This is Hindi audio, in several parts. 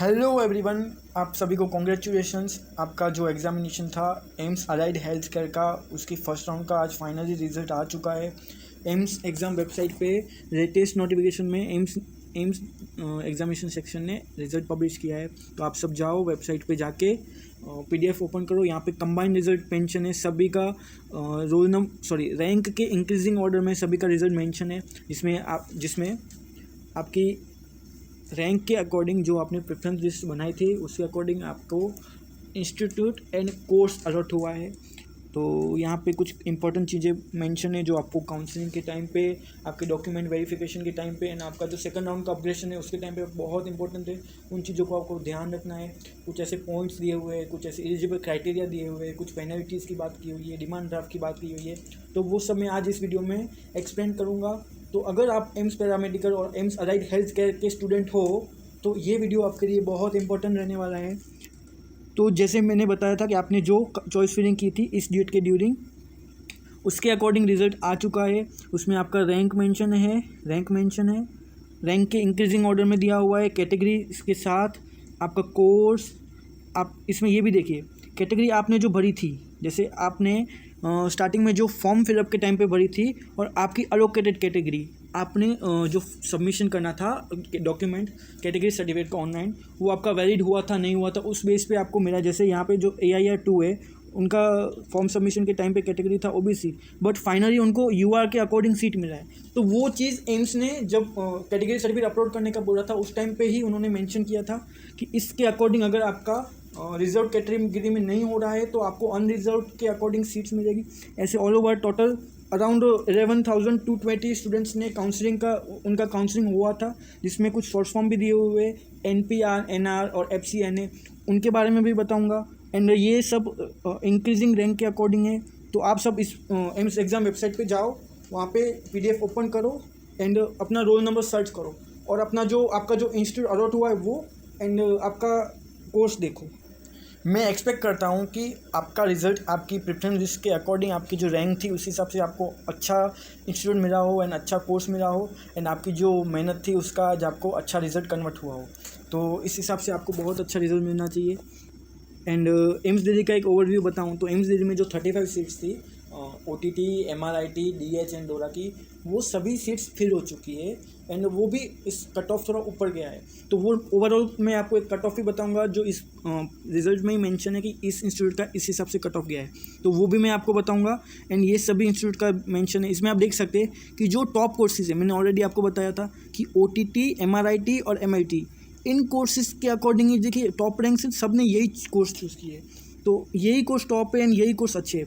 हेलो एवरीवन, आप सभी को कॉन्ग्रेचुलेशंस। आपका जो एग्जामिनेशन था एम्स अलाइड हेल्थ केयर का, उसकी फर्स्ट राउंड का आज फाइनली रिजल्ट आ चुका है। एम्स एग्ज़ाम वेबसाइट पे लेटेस्ट नोटिफिकेशन में एम्स एग्जामिनेशन सेक्शन ने रिज़ल्ट पब्लिश किया है। तो आप सब जाओ वेबसाइट पे जाके पीडीएफ ओपन करो। यहाँ पे कंबाइंड रिजल्ट मेंशन है, सभी का रैंक के इंक्रीजिंग ऑर्डर में सभी का रिजल्ट मेंशन है, जिसमें आपकी रैंक के अकॉर्डिंग जो आपने प्रेफरेंस लिस्ट बनाई थी उसके अकॉर्डिंग आपको इंस्टीट्यूट एंड कोर्स अलॉट हुआ है। तो यहाँ पे कुछ इंपॉर्टेंट चीज़ें मेंशन है जो आपको काउंसलिंग के टाइम पे, आपके डॉक्यूमेंट वेरिफिकेशन के टाइम पे एंड आपका जो सेकंड राउंड का अपग्रेडेशन है उसके टाइम पे बहुत इंपॉर्टेंट है। उन चीज़ों को आपको ध्यान रखना है। कुछ ऐसे पॉइंट्स दिए हुए हैं, कुछ ऐसे एलिजिबल क्राइटेरिया दिए हुए हैं, कुछ पेनल्टीज़ की बात की हुई है, डिमांड ड्राफ्ट की बात की हुई है। तो वो सब मैं आज इस वीडियो में एक्सप्लेन करूँगा। तो अगर आप एम्स पैरामेडिकल और एम्स अलाइड हेल्थ केयर के स्टूडेंट हो तो ये वीडियो आपके लिए बहुत इंपॉर्टेंट रहने वाला है। तो जैसे मैंने बताया था कि आपने जो चॉइस फिलिंग की थी इस डेट के ड्यूरिंग, उसके अकॉर्डिंग रिजल्ट आ चुका है। उसमें आपका रैंक मेंशन है, रैंक के इंक्रीजिंग ऑर्डर में दिया हुआ है, कैटेगरी के साथ आपका कोर्स। आप इसमें ये भी देखिए कैटेगरी आपने जो भरी थी, जैसे आपने स्टार्टिंग में जो फॉर्म फिलअप के टाइम पे भरी थी और आपकी अलोकेटेड कैटेगरी आपने जो सबमिशन करना था डॉक्यूमेंट कैटेगरी सर्टिफिकेट का ऑनलाइन, वो आपका वैलिड हुआ था नहीं हुआ था, उस बेस पे आपको मिला। जैसे यहाँ पे जो AIR2 है उनका फॉर्म सबमिशन के टाइम पे कैटेगरी था OBC, बट फाइनली उनको UR के अकॉर्डिंग सीट मिला है। तो वो चीज़ एम्स ने जब कैटेगरी सर्टिफिकेट अपलोड करने का बोला था उस टाइम पे ही उन्होंने मेंशन किया था कि इसके अकॉर्डिंग अगर आपका रिजर्व कैटेगरी में नहीं हो रहा है तो आपको अनरिजर्व के अकॉर्डिंग सीट्स मिलेगी। ऐसे all over total around 11,220 students ने उनका काउंसलिंग हुआ था, जिसमें कुछ शॉर्ट फॉर्म भी दिए हुए NPR, NR और FCNA, उनके बारे में भी बताऊंगा। एंड ये सब इंक्रीजिंग रैंक के अकॉर्डिंग है। तो आप सब इस एम्स एग्ज़ाम वेबसाइट पे जाओ, वहाँ पे PDF ओपन करो एंड अपना रोल नंबर सर्च करो और आपका जो इंस्टीट्यूट अलॉट हुआ है वो एंड आपका कोर्स देखो। मैं एक्सपेक्ट करता हूँ कि आपका रिज़ल्ट आपकी प्रेफरेंस लिस्ट के अकॉर्डिंग, आपकी जो रैंक थी उस हिसाब से आपको अच्छा इंस्टीट्यूट मिला हो एंड अच्छा कोर्स मिला हो एंड आपकी जो मेहनत थी उसका आज आपको अच्छा रिज़ल्ट कन्वर्ट हुआ हो। तो इस हिसाब से आपको बहुत अच्छा रिज़ल्ट मिलना चाहिए। एंड एम्स दिल्ली का एक ओवरव्यू बताऊँ तो एम्स दिल्ली में जो 35 सीट्स थी OTT, MRIT, DH एंड डोरा की, वो सभी सीट्स फिल हो चुकी है एंड वो भी इस कट ऑफ थोड़ा ऊपर गया है। तो वो ओवरऑल मैं आपको एक कट ऑफ ही बताऊंगा जो इस रिजल्ट में ही मेंशन है कि इस इंस्टीट्यूट का इस हिसाब से कट ऑफ गया है, तो वो भी मैं आपको बताऊंगा। एंड ये सभी इंस्टीट्यूट का मेंशन है। इसमें आप देख सकते हैं कि जो टॉप कोर्सेज है, मैंने ऑलरेडी आपको बताया था कि OTT, MRIT और MIT, इन कोर्सेज के अकॉर्डिंग ही देखिए टॉप रैंक से सब ने यही कोर्स चूज़ किए। तो यही कोर्स टॉप है एंड यही कोर्स अच्छे है।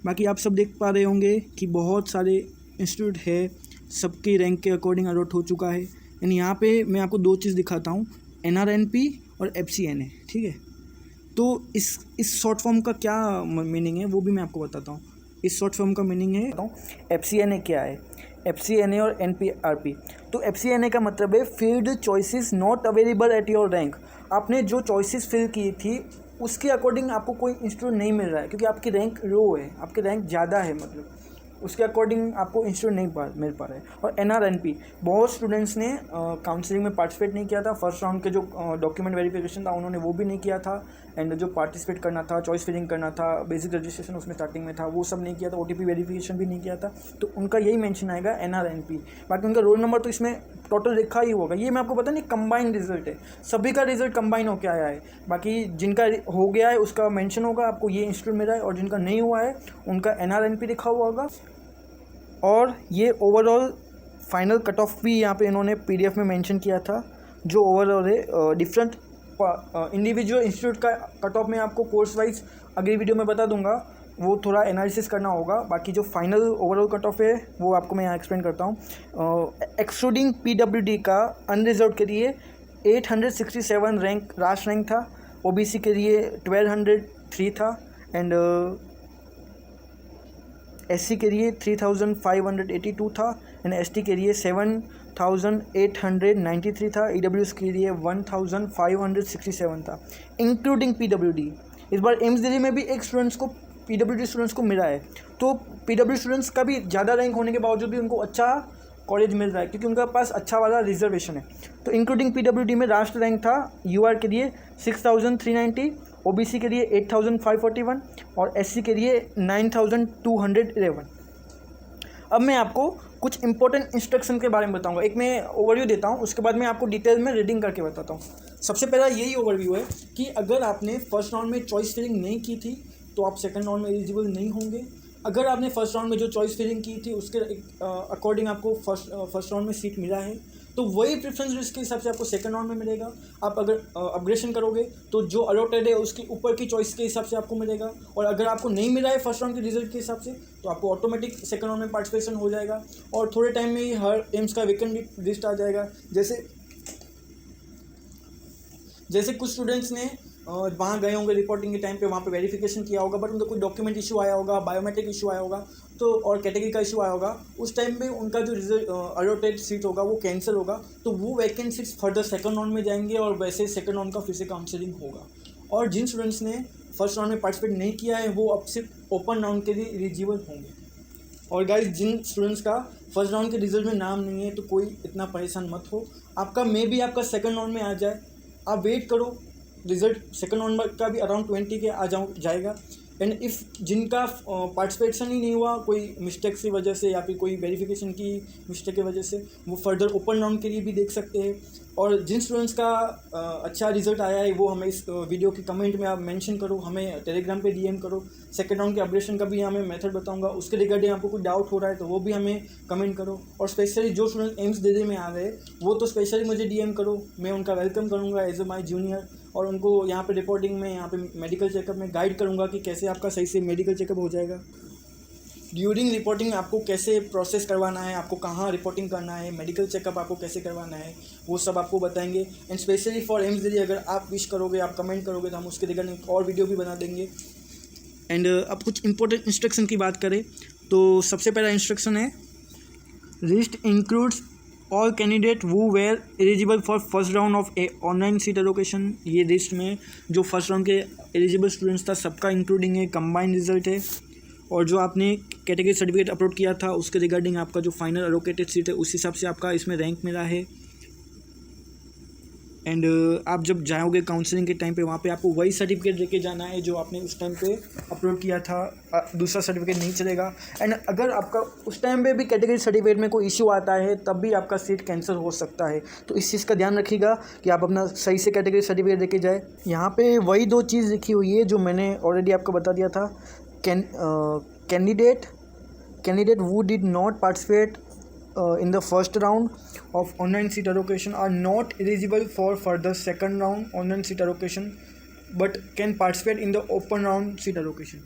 बाकी आप सब देख पा रहे होंगे कि बहुत सारे इंस्टीट्यूट है, सबके रैंक के अकॉर्डिंग अलॉट हो चुका है। एंड यहाँ पे मैं आपको दो चीज़ दिखाता हूँ, NRNP और FCNA, ठीक है। तो इस शॉर्ट फॉर्म का क्या मीनिंग है वो भी मैं आपको बताता हूँ। इस शॉर्ट फॉर्म का मीनिंग है, FCNA क्या है, FCNA और NPRP। तो FCNA का मतलब है field choices not available at your rank. आपने जो चॉइसेस फिल की थी उसके अकॉर्डिंग आपको कोई इंस्टीट्यूट नहीं मिल रहा है क्योंकि आपकी रैंक लो है, आपकी रैंक ज़्यादा है, मतलब उसके अकॉर्डिंग आपको इंस्टीट्यूट नहीं मिल पा रहा है। और NRNP, बहुत स्टूडेंट्स ने काउंसलिंग में पार्टिसिपेट नहीं किया था। फर्स्ट राउंड के जो डॉक्यूमेंट वेरिफिकेशन था उन्होंने वो भी नहीं किया था एंड जो पार्टिसिपेट करना था, चॉइस फिलिंग करना था, बेसिक रजिस्ट्रेशन उसमें स्टार्टिंग में था, वो सब नहीं किया था, OTP वेरिफिकेशन भी नहीं किया था। तो उनका यही मेंशन आएगा NRNP। बाकी उनका रोल नंबर तो इसमें टोटल लिखा ही होगा। ये मैं आपको पता नहीं कंबाइंड रिजल्ट है, सभी का रिजल्ट कंबाइन होकर आया है। बाकी जिनका हो गया है उसका मेंशन होगा, आपको ये इंस्टीट्यूट मिला है, और जिनका नहीं हुआ है उनका NRNP लिखा हुआ होगा। और ये ओवरऑल फाइनल कट ऑफ भी यहाँ पे इन्होंने PDF में मेंशन किया था, जो ओवरऑल है। डिफरेंट इंडिविजुअल इंस्टीट्यूट का कट ऑफ मैं आपको कोर्स वाइज अगली वीडियो में बता दूंगा, वो थोड़ा एनालिसिस करना होगा। बाकी जो फाइनल ओवरऑल कट ऑफ है वो आपको मैं यहाँ एक्सप्लेन करता हूँ। एक्सक्लूडिंग PWD का अनरिजर्व के लिए 867 रैंक राष्ट्र रैंक था, OBC के लिए 1203 था एंड SC के लिए 3582 था एंड ST के लिए 7893 था, EWS के लिए 1567 था, इंक्लूडिंग PWD। इस बार एम्स दिल्ली में भी एक स्टूडेंट्स को PWD स्टूडेंट्स को मिला है। तो PWD स्टूडेंट्स का भी ज़्यादा रैंक होने के बावजूद भी उनको अच्छा कॉलेज मिल रहा है, क्योंकि उनका पास अच्छा वाला रिजर्वेशन है। तो इंक्लूडिंग पीडब्ल्यूडी में लास्ट रैंक था यूआर के लिए 6390, ओबीसी के लिए 8541 और एससी के लिए 9211। अब मैं आपको कुछ इंपॉर्टेंट इंस्ट्रक्शन के बारे में बताऊंगा। एक मैं ओवरव्यू देता हूं, उसके बाद मैं आपको डिटेल में रीडिंग करके बताता हूं। सबसे पहला यही ओवरव्यू है कि अगर आपने फर्स्ट राउंड में चॉइस फिलिंग नहीं की थी तो आप सेकंड राउंड में एलिजिबल नहीं होंगे। अगर आपने फर्स्ट राउंड में जो चॉइस फिलिंग की थी उसके अकॉर्डिंग आपको फर्स्ट राउंड में सीट मिला है तो वही प्रेफरेंस लिस्ट के हिसाब से आपको सेकंड राउंड में मिलेगा। आप अगर अपग्रेडेशन करोगे तो जो अलॉटेड है उसके ऊपर की चॉइस के हिसाब से आपको मिलेगा, और अगर आपको नहीं मिला है फर्स्ट राउंड के रिजल्ट के हिसाब से तो आपको ऑटोमेटिक सेकंड राउंड में पार्टिसिपेशन हो जाएगा। और थोड़े टाइम में ही हर एम्स का वैकेंट लिस्ट आ जाएगा। जैसे कुछ स्टूडेंट्स ने वहाँ गए होंगे रिपोर्टिंग के टाइम पे, वहाँ पे वेरिफिकेशन किया होगा बट उनका कोई डॉक्यूमेंट इशू आया होगा, बायोमेट्रिक इशू आया होगा तो और कैटेगरी का इशू आया होगा, उस टाइम पे उनका जो रिजल्ट अलॉटेड सीट होगा वो कैंसिल होगा, तो वो vacant seats further second round में जाएंगे और वैसे सेकंड राउंड का फिर से काउंसलिंग होगा। और जिन स्टूडेंट्स ने फर्स्ट राउंड में पार्टिसिपेट नहीं किया है वो अब सिर्फ ओपन राउंड के लिए एलिजिबल होंगे। और गाइस, जिन स्टूडेंट्स का फर्स्ट राउंड के रिजल्ट में नाम नहीं है तो कोई इतना परेशान मत हो, आपका मे बी आपका सेकंड राउंड में आ जाए, आप वेट करो, रिजल्ट सेकंड राउंड का भी अराउंड 20 के जाएगा। एंड इफ़ जिनका पार्टिसिपेशन ही नहीं हुआ कोई मिस्टेक की वजह से या फिर कोई वेरिफिकेशन की मिस्टेक की वजह से, वो फर्दर ओपन राउंड के लिए भी देख सकते हैं। और जिन स्टूडेंट्स का अच्छा रिजल्ट आया है वो हमें इस वीडियो के कमेंट में आप मेंशन करो, हमें टेलीग्राम पे डीएम करो। सेकंड राउंड के अपडेशन का भी हमें मेथड बताऊंगा, उसके रिगार्डिंग आपको कोई डाउट हो रहा है तो वो भी हमें कमेंट करो। और स्पेशली जो स्टूडेंट एम्स देने में आ रहे हैं वो तो स्पेशली मुझे डीएम करो, मैं उनका वेलकम करूँगा एज ए माई जूनियर, और उनको यहाँ पे रिपोर्टिंग में, यहाँ पे मेडिकल चेकअप में गाइड करूँगा कि कैसे आपका सही से मेडिकल चेकअप हो जाएगा। ड्यूरिंग रिपोर्टिंग आपको कैसे प्रोसेस करवाना है, आपको कहाँ रिपोर्टिंग करना है, मेडिकल चेकअप आपको कैसे करवाना है, वो सब आपको बताएंगे। And specially for AIIMS Delhi अगर आप विश करोगे, आप कमेंट करोगे तो हम उसके रिगार्डिंग एक और वीडियो भी बना देंगे। एंड अब कुछ इंपॉर्टेंट इंस्ट्रक्शन की बात करें तो सबसे पहला इंस्ट्रक्शन है, list includes all candidate who were eligible for first round of a online seat allocation. ये लिस्ट में जो फर्स्ट राउंड के एलिजिबल स्टूडेंट्स था सबका इंक्लूडिंग है, कंबाइंड रिजल्ट है। और जो आपने कैटेगरी सर्टिफिकेट अपलोड किया था उसके रिगार्डिंग आपका जो फाइनल एलोकेटेड सीट है उस हिसाब से आपका इसमें रैंक मिला है। एंड आप जब जाओगे काउंसलिंग के टाइम पे वहाँ पे आपको वही सर्टिफिकेट लेके जाना है जो आपने उस टाइम पे अपलोड किया था, दूसरा सर्टिफिकेट नहीं चलेगा। एंड अगर आपका उस टाइम पे भी कैटेगरी सर्टिफिकेट में कोई इशू आता है तब भी आपका सीट कैंसिल हो सकता है, तो इस चीज़ का ध्यान रखिएगा कि आप अपना सही से कैटेगरी सर्टिफिकेट लेके जाए। यहाँ पर वही दो चीज़ लिखी हुई है जो मैंने ऑलरेडी आपको बता दिया था। Candidate who did not participate in the first round of online seat allocation are not eligible for further second round online seat allocation but can participate in the open round seat allocation.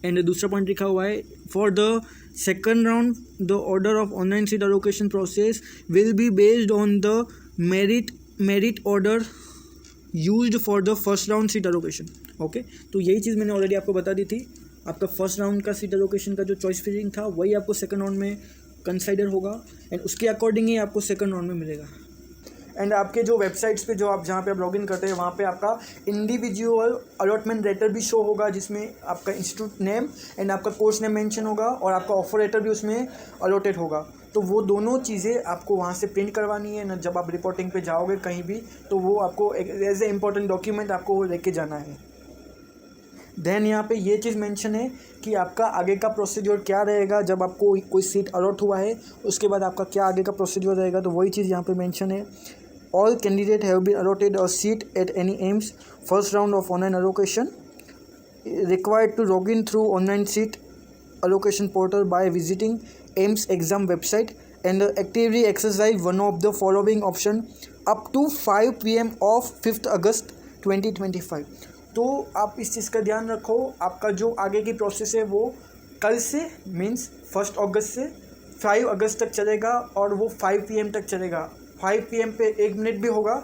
And दूसरा पॉइंट लिखा हुआ है, for the second round the order of online seat allocation process will be based on the merit order used for the first round seat allocation. Okay, तो यही चीज़ मैंने ऑलरेडी आपको बता दी थी। आपका फर्स्ट राउंड का सीट एलोकेशन का जो चॉइस फिलिंग था वही आपको सेकंड राउंड में कंसिडर होगा एंड उसके अकॉर्डिंग ही आपको सेकंड राउंड में मिलेगा। एंड आपके जो वेबसाइट्स पे जहाँ पे आप लॉगिन करते हैं वहाँ पे आपका इंडिविजुअल अलॉटमेंट लेटर भी शो होगा जिसमें आपका इंस्टीट्यूट नेम एंड आपका कोर्स नेम मेंशन होगा और आपका ऑफर लेटर भी उसमें अलॉटेड होगा। तो वो दोनों चीज़ें आपको वहाँ से प्रिंट करवानी है ना, जब आप रिपोर्टिंग पे जाओगे कहीं भी तो वो आपको एज ए इम्पोर्टेंट डॉक्यूमेंट आपको वो लेके जाना है। देन यहाँ पे ये चीज़ मेंशन है कि आपका आगे का प्रोसीजर क्या रहेगा जब आपको कोई सीट अलॉट हुआ है, उसके बाद आपका क्या आगे का प्रोसीजर रहेगा, तो वही चीज़ यहाँ पे मेंशन है। All candidate have been allotted a seat at any AIIMS first round of online allocation required to log in through online seat allocation portal by visiting AIIMS exam website and actively exercise one of the following option up to 5 PM of 5th August 2025. तो आप इस चीज़ का ध्यान रखो, आपका जो आगे की प्रोसेस है वो कल से मीन्स 1 अगस्त से 5 अगस्त तक चलेगा और वो 5 PM तक चलेगा। 5 PM पे 1 मिनट भी होगा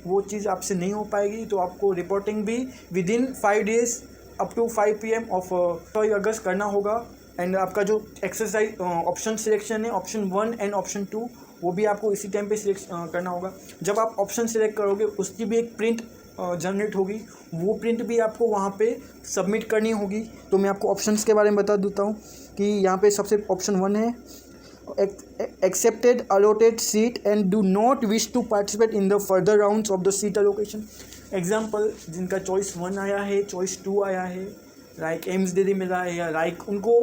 वो चीज़ आपसे नहीं हो पाएगी, तो आपको रिपोर्टिंग भी within 5 days up to 5 PM of 5 अगस्त करना होगा। एंड आपका जो एक्सरसाइज ऑप्शन सिलेक्शन है, ऑप्शन 1 एंड ऑप्शन 2, वो भी आपको इसी टाइम पे सिलेक्ट करना होगा। जब आप ऑप्शन सिलेक्ट करोगे उसकी भी एक प्रिंट जनरेट होगी, वो प्रिंट भी आपको वहाँ पे सबमिट करनी होगी। तो मैं आपको ऑप्शंस के बारे में बता देता हूँ कि यहाँ पे सबसे ऑप्शन 1 है accepted allotted seat and do not wish to participate in the further rounds of the seat allocation। Example, जिनका चॉइस 1 आया है, चॉइस 2 आया है, लाइक एम्स दे मिला है, या लाइक उनको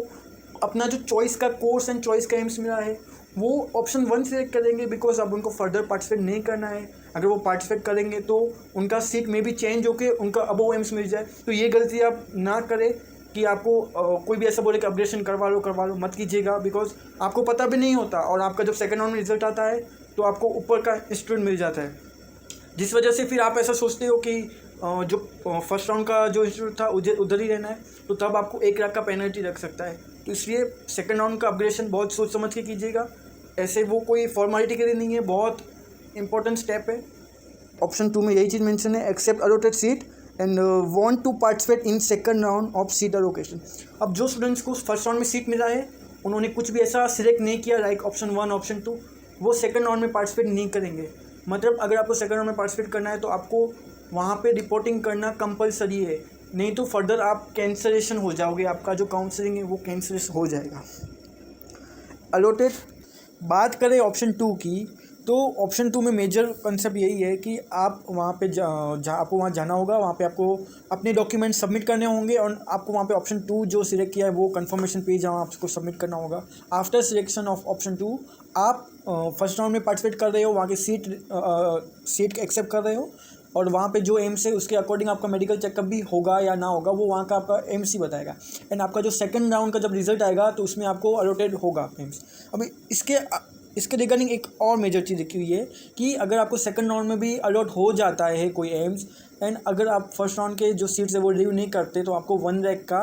अपना जो चॉइस का कोर्स एंड चॉइस का एम्स मिला है, वो ऑप्शन 1 सेलेक्ट करेंगे बिकॉज अब उनको फर्दर पार्टिसिपेट नहीं करना है। अगर वो पार्टिसिपेट करेंगे तो उनका सीट में भी चेंज होकर उनका अबव एम्स मिल जाए। तो ये गलती आप ना करें कि आपको कोई भी ऐसा बोले कि अपग्रेडेशन करवा लो, मत कीजिएगा, बिकॉज आपको पता भी नहीं होता और आपका जब सेकंड राउंड में रिजल्ट आता है तो आपको ऊपर का इंस्टीट्यूट मिल जाता है, जिस वजह से फिर आप ऐसा सोचते हो कि जो फर्स्ट राउंड का जो इंस्टीट्यूट था उधर ही रहना है, तो तब आपको 1 लाख का पेनल्टी लग सकता है। तो इसलिए सेकंड राउंड का अपग्रेडेशन बहुत सोच समझ के कीजिएगा, ऐसे वो कोई फॉर्मेलिटी के लिए नहीं है, बहुत इंपॉर्टेंट स्टेप है। ऑप्शन 2 में यही चीज़ मेंशन है, accept allotted seat and want to participate in second round of seat allocation. अब जो स्टूडेंट्स को फर्स्ट राउंड में सीट मिला है, उन्होंने कुछ भी ऐसा सिलेक्ट नहीं किया लाइक ऑप्शन 1 ऑप्शन 2, वो सेकंड राउंड में पार्टिसिपेट नहीं करेंगे। मतलब अगर आपको सेकंड राउंड में पार्टिसिपेट करना है तो आपको वहाँ पे रिपोर्टिंग करना कंपलसरी है, नहीं तो फर्दर आप कैंसलेशन हो जाओगे, आपका जो काउंसलिंग है वो कैंसलेशन हो जाएगा। अलॉटेड, बात करें ऑप्शन 2 की, तो ऑप्शन 2 में मेजर कंसेप्ट यही है कि आप वहाँ पे जहाँ आपको वहाँ जाना होगा, वहाँ पे आपको अपने डॉक्यूमेंट सबमिट करने होंगे और आपको वहाँ पे ऑप्शन 2 जो सिलेक्ट किया है वो कंफर्मेशन पेज जहाँ आपको सबमिट करना होगा। आफ्टर सिलेक्शन ऑफ ऑप्शन 2 आप फर्स्ट राउंड में पार्टिसिपेट कर रहे हो, वहाँ की सीट एक्सेप्ट कर रहे हो और वहाँ पे जो एम्स है उसके अकॉर्डिंग आपका मेडिकल चेकअप भी होगा या ना होगा, वो वहाँ का आपका एम्स ही बताएगा। एंड आपका जो सेकंड राउंड का जब रिजल्ट आएगा तो उसमें आपको अलॉटेड होगा एम्स। अभी इसके रिगार्डिंग एक और मेजर चीज़ लिखी हुई है कि अगर आपको सेकंड राउंड में भी अलॉट हो जाता है कोई एम्स एंड अगर आप फर्स्ट राउंड के जो सीट्स है वो रिलीव नहीं करते तो आपको 1 लाख का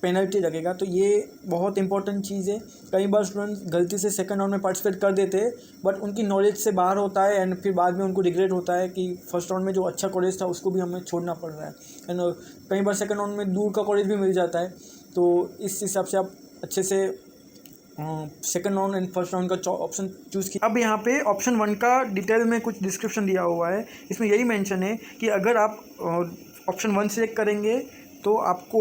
पेनल्टी लगेगा। तो ये बहुत इंपॉर्टेंट चीज़ है। कई बार स्टूडेंट्स गलती से सेकंड राउंड में पार्टिसिपेट कर देते हैं बट उनकी नॉलेज से बाहर होता है एंड फिर बाद में उनको रिग्रेट होता है कि फर्स्ट राउंड में जो अच्छा कॉलेज था उसको भी हमें छोड़ना पड़ रहा है। एंड कई बार सेकंड राउंड में दूर का कॉलेज भी मिल जाता है। तो इस हिसाब से आप अच्छे से second round and first round का ऑप्शन चूज़ किया। अब यहाँ पे ऑप्शन 1 का डिटेल में कुछ डिस्क्रिप्शन दिया हुआ है। इसमें यही मेंशन है कि अगर आप ऑप्शन 1 सेलेक्ट करेंगे तो आपको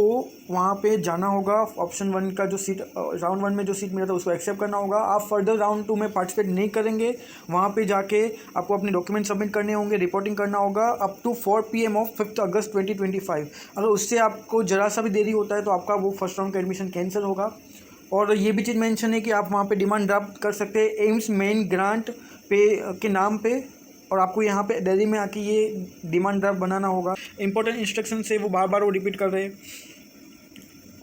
वहाँ पे जाना होगा, ऑप्शन 1 का जो सीट राउंड 1 में जो सीट मिला था उसको एक्सेप्ट करना होगा। आप फर्दर राउंड 2 में पार्टिसिपेट नहीं करेंगे, वहाँ पे जाके आपको अपने डॉक्यूमेंट सबमिट करने होंगे, रिपोर्टिंग करना होगा अप टू 4 PM ऑफ 5 अगस्त 2025। अगर उससे आपको ज़रा सा भी देरी होता है तो आपका वो फर्स्ट राउंड का एडमिशन कैंसिल होगा। और ये भी चीज़ मेंशन है कि आप वहाँ पे डिमांड ड्राफ्ट कर सकते हैं एम्स मेन ग्रांट पे के नाम पे, और आपको यहाँ पे दिल्ली में आके ये डिमांड ड्राफ्ट बनाना होगा। इंपॉर्टेंट इंस्ट्रक्शन है वो बार बार वो रिपीट कर रहे हैं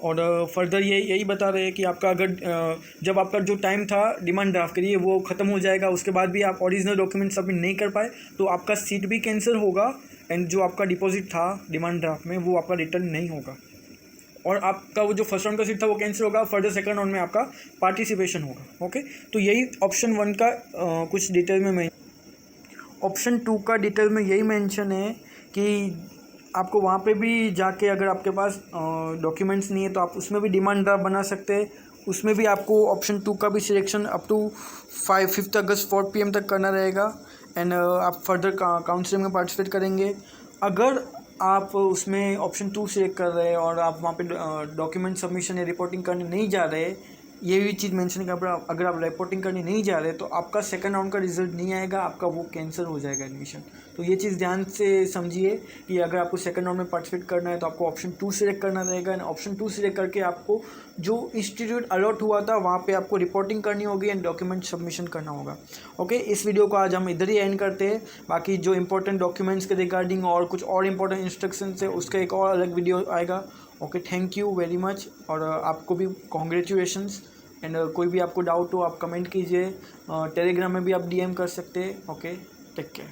और फर्दर यही बता रहे हैं कि आपका अगर जब आपका जो टाइम था डिमांड ड्राफ्ट के लिए वो ख़त्म हो जाएगा, उसके बाद भी आप ओरिजिनल डॉक्यूमेंट सबमिट नहीं कर पाए तो आपका सीट भी कैंसिल होगा एंड जो आपका डिपॉजिट था डिमांड ड्राफ्ट में वो आपका रिटर्न नहीं होगा और आपका वो जो फर्स्ट राउंड का सीट था वो कैंसिल होगा। फर्दर सेकंड राउंड में आपका पार्टिसिपेशन होगा। ओके, तो यही ऑप्शन 1 का कुछ डिटेल में ऑप्शन 2 का डिटेल में यही मेंशन है कि आपको वहाँ पे भी जाके अगर आपके पास डॉक्यूमेंट्स नहीं है तो आप उसमें भी डिमांड ड्राफ्ट बना सकते हैं। उसमें भी आपको ऑप्शन 2 का भी सिलेक्शन अप टू 5 अगस्त 4 PM तक करना रहेगा एंड आप फर्दर काउंसलिंग में पार्टिसिपेट करेंगे। अगर आप उसमें ऑप्शन 2 सिलेक्ट कर रहे हैं और आप वहाँ पे डॉक्यूमेंट सबमिशन या रिपोर्टिंग करने नहीं जा रहे, ये भी चीज़ मेंशन है कि अगर आप रिपोर्टिंग करने नहीं जा रहे तो आपका सेकंड राउंड का रिजल्ट नहीं आएगा, आपका वो कैंसिल हो जाएगा एडमिशन। तो ये चीज़ ध्यान से समझिए कि अगर आपको सेकंड राउंड में पार्टिसिपेट करना है तो आपको ऑप्शन 2 सिलेक्ट करना रहेगा एंड ऑप्शन 2 सिलेक्ट करके आपको जो इंस्टीट्यूट अलॉट हुआ था वहाँ पे आपको रिपोर्टिंग करनी होगी एंड डॉक्यूमेंट सबमिशन करना होगा। ओके, इस वीडियो को आज हम इधर ही एंड करते हैं। बाकी जो इंपॉर्टेंट डॉक्यूमेंट्स के रिगार्डिंग और कुछ और इंपॉर्टेंट इंस्ट्रक्शन है उसका एक और अलग वीडियो आएगा। Okay, thank you very much और आपको भी कॉन्ग्रेचुलेशंस एंड कोई भी आपको डाउट हो आप कमेंट कीजिए, टेलीग्राम में भी आप DM कर सकते हैं। Okay, take care.